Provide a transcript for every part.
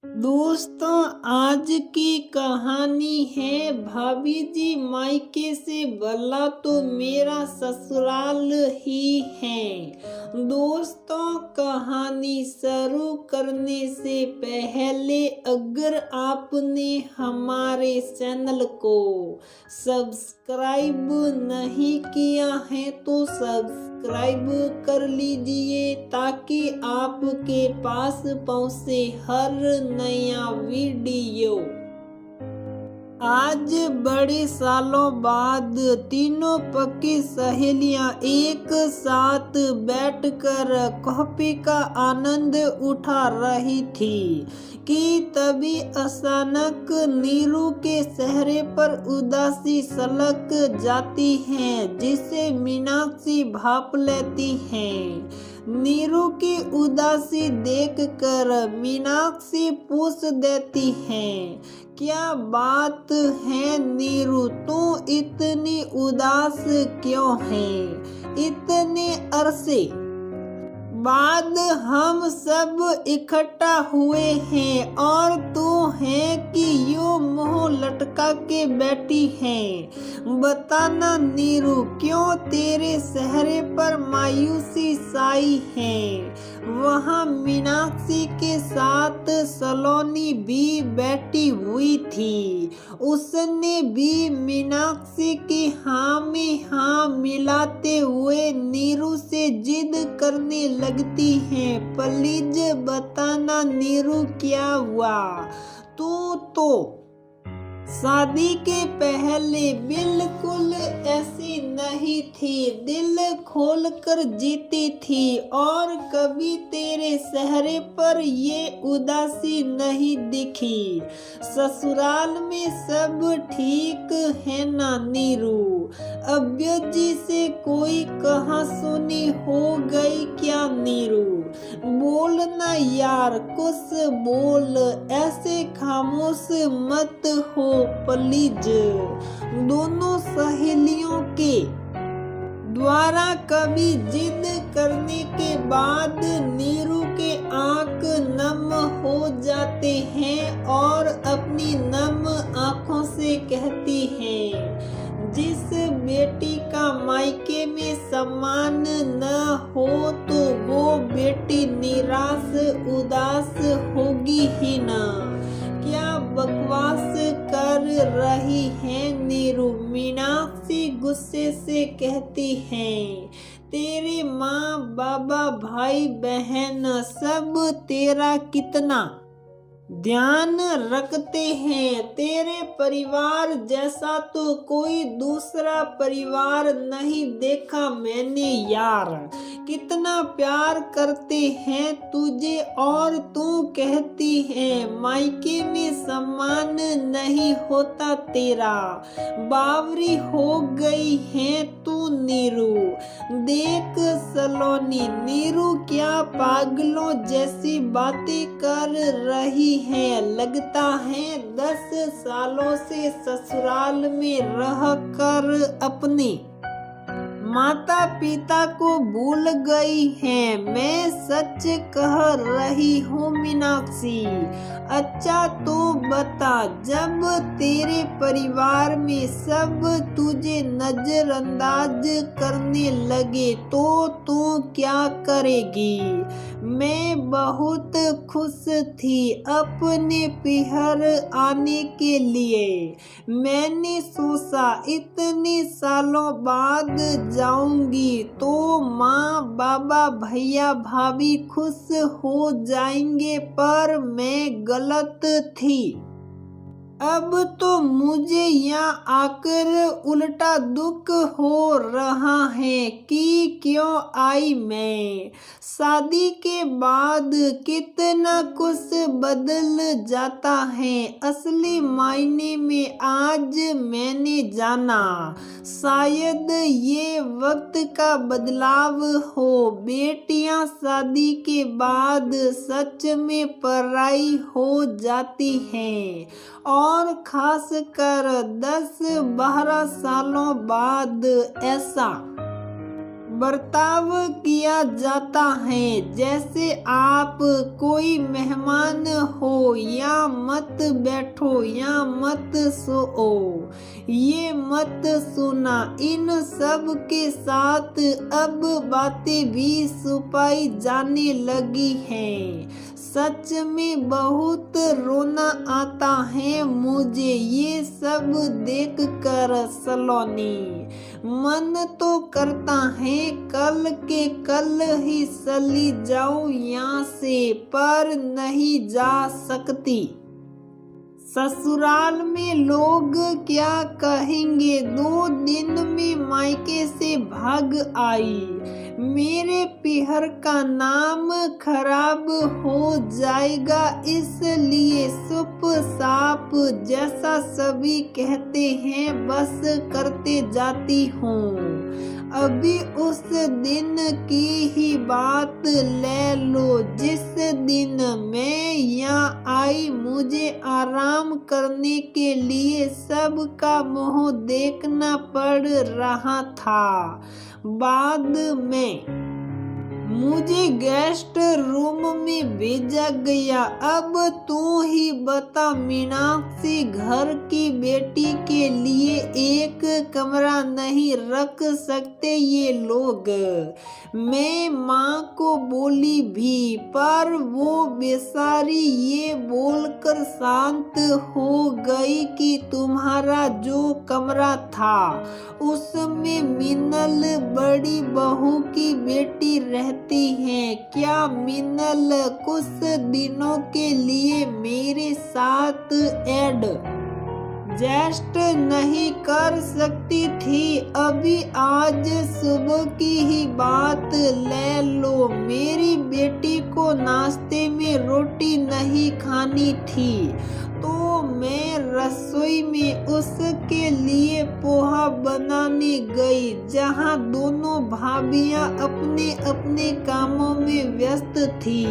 दोस्तों, आज की कहानी है भाभी जी मायके से भला तो मेरा ससुराल ही है। दोस्तों, कहानी शुरू करने से पहले अगर आपने हमारे चैनल को सब्सक्राइब नहीं किया है तो सब्सक्राइब कर लीजिए ताकि आपके पास पहुंचे हर नया वीडियो। आज बड़े सालों बाद तीनों पक्की सहेलियां एक साथ बैठकर कॉफी का आनंद उठा रही थी कि तभी अचानक नीरू के चेहरे पर उदासी छलक जाती है जिसे मीनाक्षी भाप लेती है। नीरू की उदासी देखकर मीनाक्षी पूछ देती है, क्या बात है नीरू, तू इतनी उदास क्यों है? इतने अरसे बाद हम सब इकट्ठा हुए हैं और तू है कि यूं मुंह लटका के बैठी है। बताना नीरू, क्यों तेरे चेहरे पर मायूसी छाई है? वहाँ मीनाक्षी के साथ सलोनी भी बैठी हुई थी। उसने भी मीनाक्षी की हाँ में हाँ मिलाते हुए नीरू से जिद करने लगती है, प्लीज बताना नीरू क्या हुआ? तू तो शादी के पहले बिल्कुल ऐसी नहीं थी, दिल खोल कर जीती थी और कभी तेरे चेहरे पर ये उदासी नहीं दिखी। ससुराल में सब ठीक है ना नीरू? अब्बू जी से कोई कहा सुनी हो गई क्या नीरू? बोल ना यार, कुछ बोल, ऐसे खामोश मत हो प्लीज। दोनों सहेलियों के द्वारा कभी जिद करने के बाद नीरू के आंख नम हो जाते हैं और अपनी नम आंखों से कहती है, जिस बेटी का मायके में सम्मान न हो तो वो बेटी निराश उदास होगी ही ना। क्या बकवास कर रही है नीरू? मीनाक्षी गुस्से से कहती है, तेरे माँ बाबा भाई बहन सब तेरा कितना ध्यान रखते हैं। तेरे परिवार जैसा तो कोई दूसरा परिवार नहीं देखा मैंने यार। कितना प्यार करते हैं तुझे और तू कहती है मायके में सम्मान नहीं होता तेरा। बावरी हो गई है तू नीरू। देख सलोनी, नीरू क्या पागलों जैसी बातें कर रही है। लगता है 10 सालों से ससुराल में रहकर अपने माता पिता को भूल गई है। मैं सच कह रही हूँ मीनाक्षी। अच्छा तो बता, जब तेरे परिवार में सब तुझे नजरअंदाज करने लगे तो तू क्या करेगी? मैं बहुत खुश थी अपने पिहर आने के लिए। मैंने सोचा इतने सालों बाद जाऊंगी तो माँ बाबा भैया भाभी खुश हो जाएंगे, पर मैं गलत थी। अब तो मुझे यहाँ आकर उल्टा दुख हो रहा है कि क्यों आई मैं। शादी के बाद कितना कुछ बदल जाता है। असली मायने में आज मैंने जाना, शायद ये वक्त का बदलाव हो। बेटियां शादी के बाद सच में पराई हो जाती हैं और खासकर 10-12 सालों बाद ऐसा बर्ताव किया जाता है जैसे आप कोई मेहमान हो या मत बैठो या मत सोओ, ये मत सुना। इन सब के साथ अब बातें भी छुपाई जाने लगी हैं। सच में बहुत रोना आता है मुझे ये सब देखकर सलोनी। मन तो करता है कल के कल ही चली जाऊं यहाँ से, पर नहीं जा सकती। ससुराल में लोग क्या कहेंगे। 2 दिन में मायके से भाग आई, मेरे पीहर का नाम खराब हो जाएगा, इसलिए चुप साप जैसा सभी कहते हैं बस करते जाती हूँ। अभी उस दिन की ही बात ले लो जिस दिन मैं यहाँ आई। मुझे आराम करने के लिए सबका मुंह देखना पड़ रहा था। बाद में मुझे गेस्ट रूम में भेजा गया। अब तू ही बता मीनाक्षी, घर की बेटी के लिए एक कमरा नहीं रख सकते ये लोग। मैं माँ को बोली भी, पर वो बेचारी ये बोलकर शांत हो गई कि तुम्हारा जो कमरा था उसमें मिनल बड़ी बहू की बेटी रहती है। क्या मिनल कुछ दिनों के लिए मेरे साथ एडजस्ट नहीं कर सकती थी? अभी आज सुबह की ही बात ले लो, मेरी बेटी को नाश्ते में रोटी नहीं खानी थी तो मैं रसोई में उसके लिए पोहा बनाने गई, जहां दोनों भाभियां अपने अपने कामों में व्यस्त थी।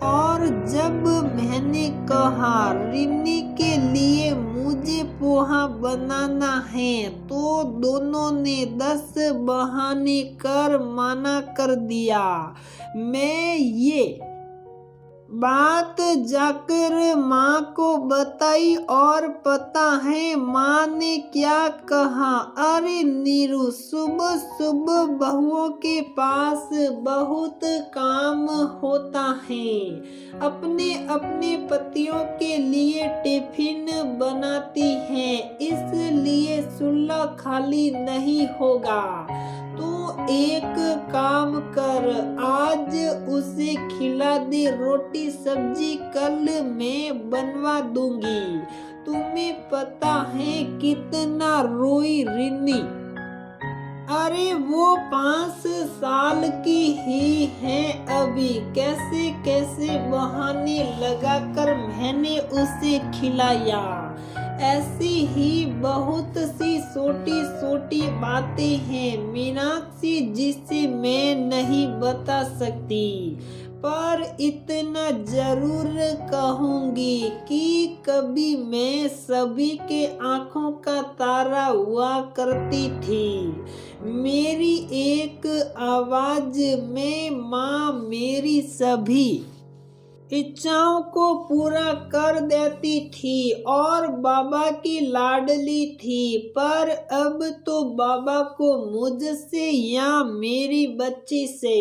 और जब मैंने कहा रिन्नी के लिए मुझे पोहा बनाना है तो दोनों ने 10 बहाने कर मना कर दिया। मैं ये बात जाकर माँ को बताई और पता है माँ ने क्या कहा? अरे नीरू, सुबह सुबह बहुओं के पास बहुत काम होता है, अपने अपने पतियों के लिए टिफिन बनाती हैं, इसलिए चूल्हा खाली नहीं होगा। तू एक काम कर, आज उसे खिला दे रोटी सब्जी, कल मैं बनवा दूंगी। तुम्हें पता है कितना रोई रिन्नी। अरे वो 5 साल की ही है अभी, कैसे कैसे बहाने लगाकर मैंने उसे खिलाया। ऐसी ही बहुत सी छोटी छोटी बातें हैं मीनाक्षी जिसे मैं नहीं बता सकती, पर इतना जरूर कहूँगी कि कभी मैं सभी के आँखों का तारा हुआ करती थी। मेरी एक आवाज में माँ मेरी सभी इच्छाओं को पूरा कर देती थी और बाबा की लाडली थी। पर अब तो बाबा को मुझसे या मेरी बच्ची से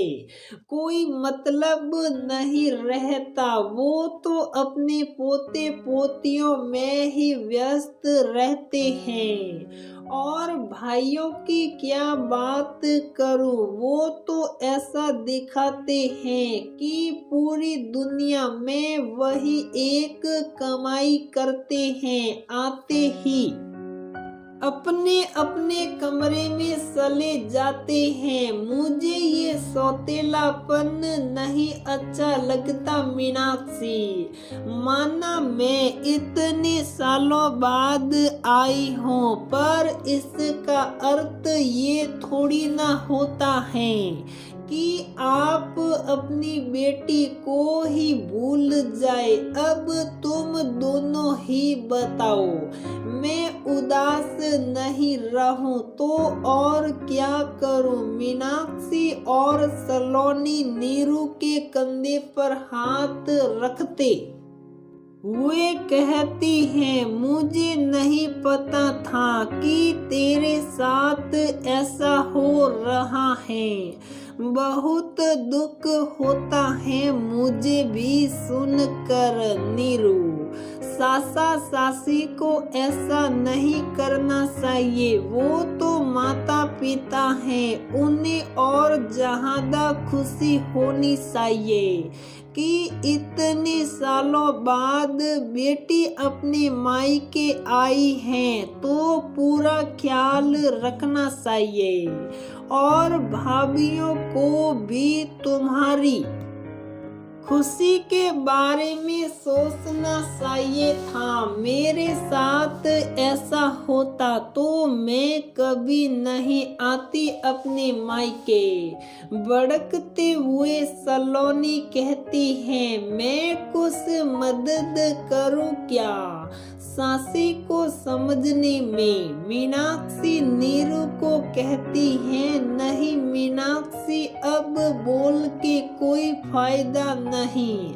कोई मतलब नहीं रहता। वो तो अपने पोते पोतियों में ही व्यस्त रहते हैं और भाइयों की क्या बात करूं, वो तो ऐसा दिखाते हैं कि पूरी दुनिया में वही एक कमाई करते हैं, आते ही अपने अपने कमरे में चले जाते हैं। मुझे ये सौतेलापन नहीं अच्छा लगता मीनाक्षी। माना मैं इतने सालों बाद आई हूँ, पर इसका अर्थ ये थोड़ी ना होता है कि आप अपनी बेटी को ही भूल जाए। अब तुम दोनों ही बताओ, मैं उदास नहीं रहूं तो और क्या करूं? मीनाक्षी और सलोनी नीरू के कंधे पर हाथ रखते वे कहती हैं मुझे नहीं पता था कि तेरे साथ ऐसा हो रहा है। बहुत दुख होता है मुझे भी सुनकर नीरू। सासा सासी को ऐसा नहीं करना चाहिए, वो तो माता पिता हैं, उन्हें और ज्यादा खुशी होनी चाहिए कि इतने सालों बाद बेटी अपने मायके आई है, तो पूरा ख्याल रखना चाहिए और भाभीियों को भी तुम्हारी खुशी के बारे में सोचना चाहिए था। मेरे साथ ऐसा होता तो मैं कभी नहीं आती अपने मायके। भड़कते हुए सलोनी कहती है मैं कुछ मदद करूं क्या सासी को समझने में। मीनाक्षी नीरू को कहती है नहीं मीनाक्षी, अब बोल के कोई फायदा नहीं,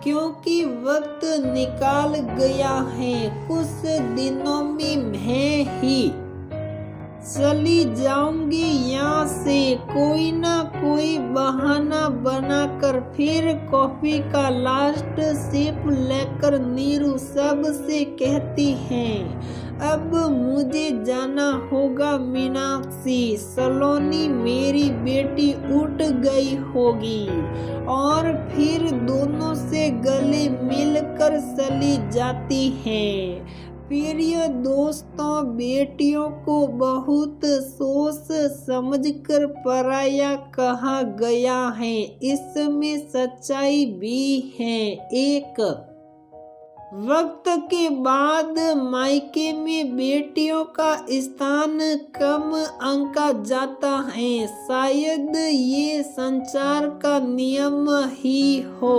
क्योंकि वक्त निकाल गया है। कुछ दिनों में मैं ही चली जाऊंगी यहाँ से। कोई ना कोई बहाना बनाकर फिर कॉफी का लास्ट सिप लेकर नीरू सबसे कहती है अब मुझे जाना होगा मीनाक्षी। सलोनी मेरी बेटी उठ गई होगी। और फिर दोनों से गले मिलकर चली जाती हैं। प्रिय दोस्तों, बेटियों को बहुत सोच समझकर पराया कहा गया है, इसमें सच्चाई भी है। एक वक्त के बाद मायके में बेटियों का स्थान कम आंका जाता है। शायद ये संसार का नियम ही हो।